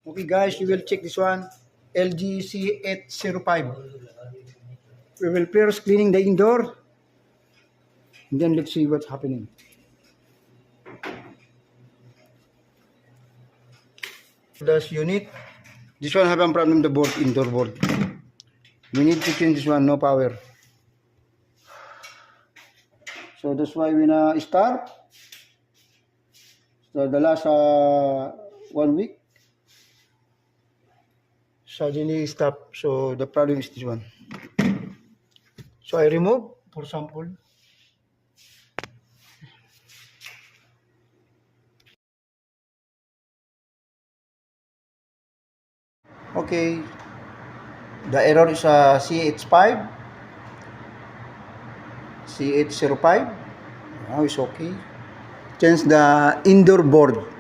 Okay guys, we will check this one. LG C805. We will first cleaning the indoor. And then let's see what's happening. This unit. This one have a problem, the board, indoor board. We need to change this one, no power. So that's why we na start. So the last 1 week. Suddenly stop. So the problem is this one. So I remove for sample. Okay. The error is C805. C805. Now it's okay. Change the indoor board.